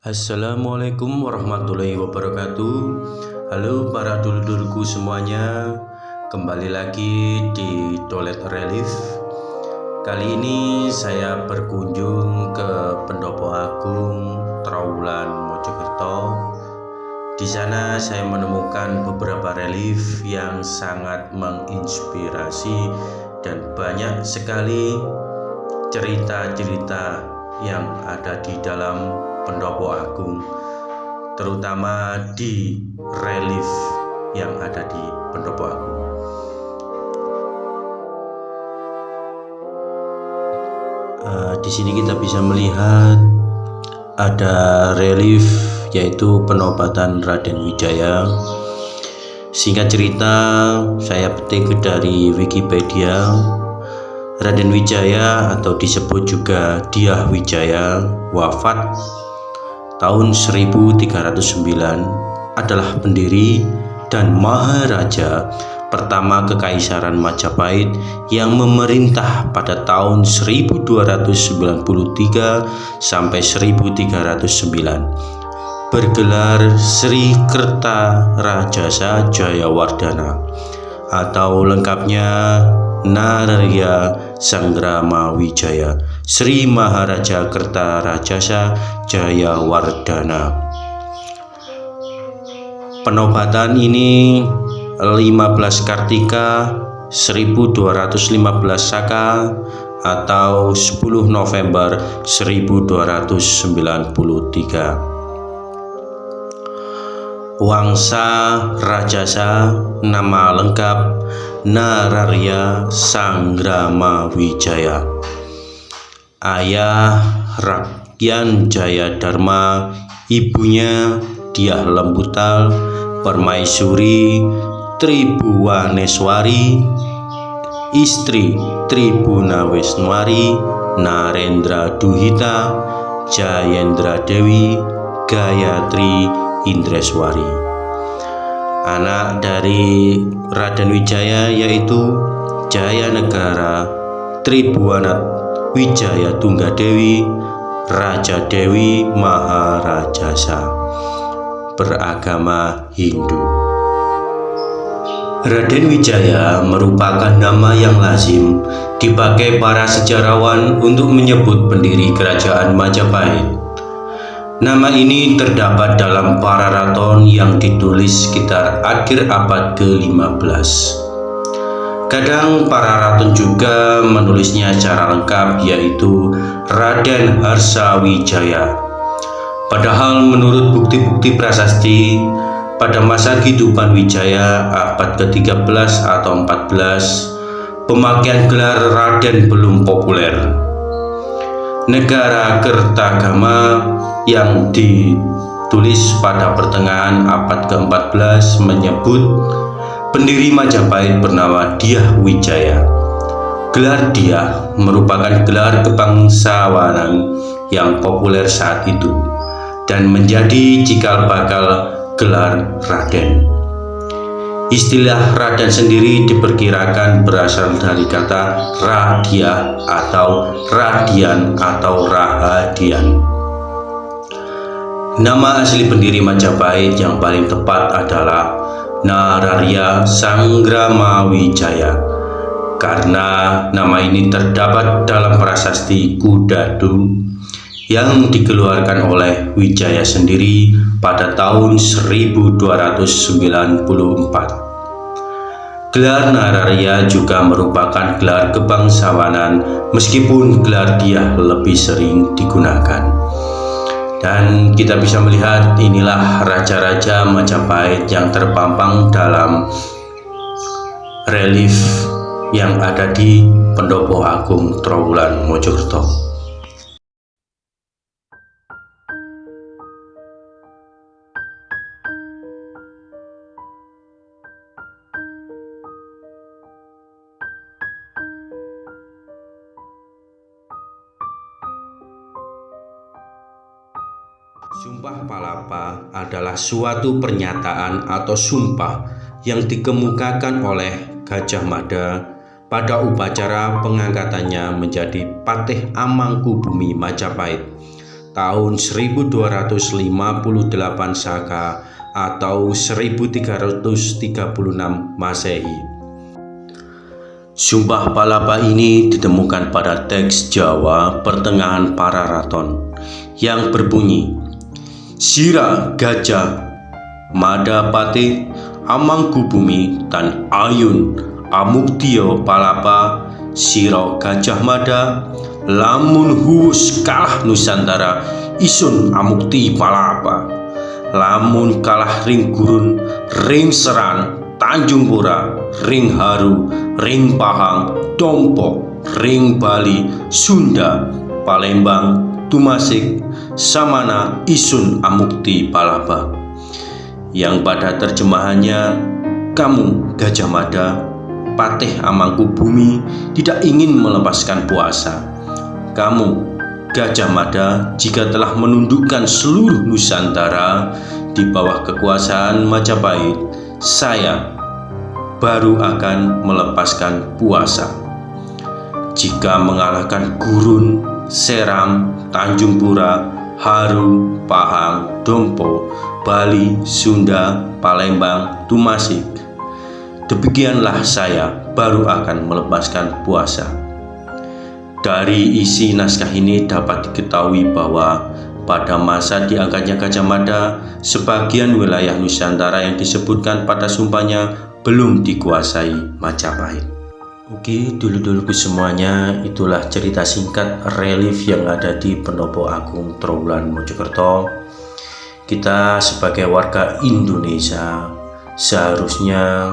Assalamualaikum warahmatullahi wabarakatuh. Halo para dulur-dulurku semuanya, kembali lagi di Toilet Relief. Kali ini saya berkunjung ke Pendopo Agung Trowulan Mojokerto. Di sana saya menemukan beberapa relief yang sangat menginspirasi dan banyak sekali cerita-cerita yang ada di dalam Pendopo Agung, terutama di relief yang ada di Pendopo Agung. Di sini kita bisa melihat ada relief yaitu penobatan Raden Wijaya. Singkat cerita, saya petik dari Wikipedia. Raden Wijaya atau disebut juga Dyah Wijaya wafat tahun 1309, adalah pendiri dan Maharaja pertama Kekaisaran Majapahit yang memerintah pada tahun 1293 sampai 1309, bergelar Sri Kertarajasa Jayawardhana atau lengkapnya Nararya Sanggrama Wijaya Sri Maharaja Kertarajasa Jayawardhana. Penobatan ini 15 Kartika 1215 Saka atau 10 November 1293. Wangsa Rajasa, nama lengkap Nararya Sanggrama Wijaya. Ayah Rakyan Jaya Dharma, ibunya Dyah Lembutal Permaisuri Tribuwaneswari, istri Tribunaweswari Narendra Duhita Jayendra Dewi Gayatri Indreswari. Anak dari Raden Wijaya yaitu Jayanegara Tribuana Wijaya Tunggadewi Raja Dewi Maharajasa, beragama Hindu. Raden Wijaya merupakan nama yang lazim dipakai para sejarawan untuk menyebut pendiri kerajaan Majapahit. Nama ini terdapat dalam Pararaton yang ditulis sekitar akhir abad ke-15. Kadang Pararaton juga menulisnya secara lengkap yaitu Raden Harsawijaya. Padahal menurut bukti-bukti prasasti, pada masa kehidupan Wijaya abad ke-13 atau 14, pemakaian gelar Raden belum populer. Negara Kertagama yang ditulis pada pertengahan abad ke-14 menyebut pendiri Majapahit bernama Dyah Wijaya. Gelar Dyah merupakan gelar kebangsawanan yang populer saat itu dan menjadi cikal bakal gelar Raden. Istilah Raden sendiri diperkirakan berasal dari kata Radyah atau Radian atau Rahadian. Nama asli pendiri Majapahit yang paling tepat adalah Nararya Sanggrama Wijaya, karena nama ini terdapat dalam prasasti Kudadu yang dikeluarkan oleh Wijaya sendiri pada tahun 1294. Gelar Nararya juga merupakan gelar kebangsawanan, meskipun gelar Dyah lebih sering digunakan. Dan kita bisa melihat inilah raja-raja Majapahit yang terpampang dalam relief yang ada di Pendopo Agung Trowulan Mojokerto. Sumpah Palapa adalah suatu pernyataan atau sumpah yang dikemukakan oleh Gajah Mada pada upacara pengangkatannya menjadi Patih Amangkubumi Majapahit tahun 1258 Saka atau 1336 Masehi. Sumpah Palapa ini ditemukan pada teks Jawa pertengahan Pararaton yang berbunyi, Sira Gajah Mada Pate Amangkubumi Tan Ayun Amuktio Palapa Siro Gajah Mada lamun huwus kalah Nusantara isun amukti Palapa, lamun kalah ring gurun ring seran Tanjung Pura ring Haru ring Pahang Dompo ring Bali Sunda Palembang Tumasik Samana isun amukti Palapa, yang pada terjemahannya, kamu Gajah Mada Patih Amangkubumi tidak ingin melepaskan puasa. Kamu Gajah Mada jika telah menundukkan seluruh Nusantara di bawah kekuasaan Majapahit, saya baru akan melepaskan puasa. Jika mengalahkan Gurun, Seram, Tanjung Pura, Haru, Pahang, Dompo, Bali, Sunda, Palembang, Tumasik, demikianlah saya baru akan melepaskan puasa. Dari isi naskah ini dapat diketahui bahwa pada masa diangkatnya Gajah Mada, sebagian wilayah Nusantara yang disebutkan pada sumpahnya belum dikuasai Majapahit. Oke, dulu-duluku semuanya, itulah cerita singkat relief yang ada di Pendopo Agung Trowulan Mojokerto. Kita sebagai warga Indonesia seharusnya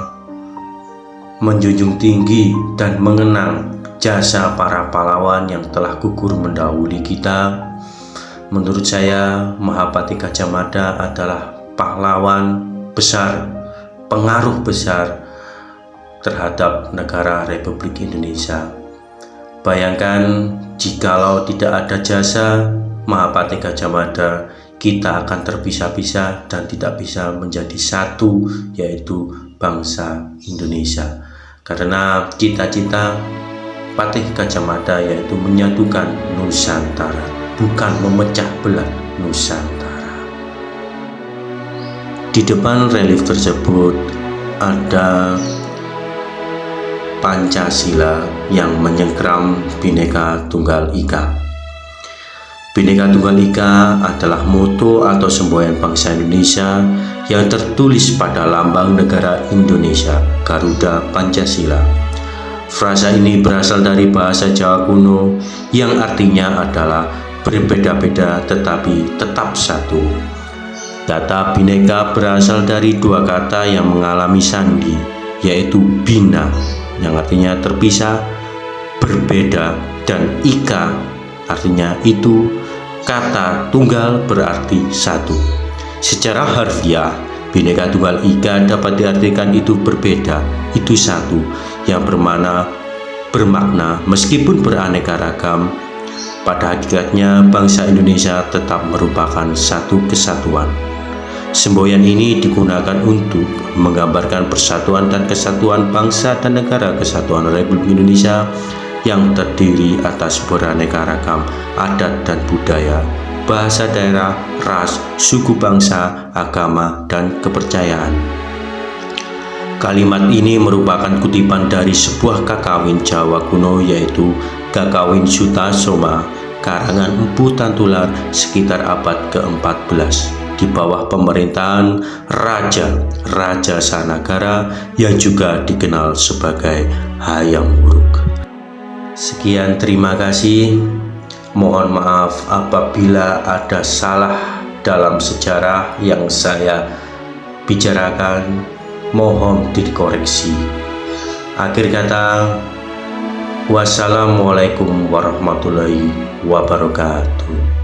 menjunjung tinggi dan mengenang jasa para pahlawan yang telah gugur mendahului kita. Menurut saya, Mahapati Gajah Mada adalah pahlawan besar, pengaruh besar terhadap negara Republik Indonesia. Bayangkan jikalau tidak ada jasa Mahapati Gajah Mada, kita akan terpisah-pisah dan tidak bisa menjadi satu, yaitu bangsa Indonesia. Karena cita-cita Patih Gajah Mada yaitu menyatukan Nusantara, bukan memecah belah Nusantara. Di depan relief tersebut ada Pancasila yang menyengkram Bhinneka Tunggal Ika. Bhinneka Tunggal Ika adalah moto atau semboyan bangsa Indonesia yang tertulis pada lambang negara Indonesia, Garuda Pancasila. Frasa ini berasal dari bahasa Jawa kuno yang artinya adalah berbeda-beda tetapi tetap satu. Kata Bhinneka berasal dari dua kata yang mengalami sandi, yaitu bina yang artinya terpisah, berbeda, dan ika artinya itu. Kata tunggal berarti satu. Secara harfiah, Bhinneka Tunggal Ika dapat diartikan itu berbeda, itu satu, yang bermakna meskipun beraneka ragam, pada hakikatnya bangsa Indonesia tetap merupakan satu kesatuan. Semboyan ini digunakan untuk menggambarkan persatuan dan kesatuan bangsa dan negara kesatuan Republik Indonesia yang terdiri atas beraneka ragam adat dan budaya, bahasa daerah, ras, suku bangsa, agama, dan kepercayaan. Kalimat ini merupakan kutipan dari sebuah kakawin Jawa kuno, yaitu Kakawin Sutasoma karangan Empu Tantular sekitar abad ke-14 di bawah pemerintahan Raja Sanagara yang juga dikenal sebagai Hayam Wuruk. Sekian, terima kasih. Mohon maaf apabila ada salah dalam sejarah yang saya bicarakan, mohon dikoreksi. Akhir kata, wassalamualaikum warahmatullahi wabarakatuh.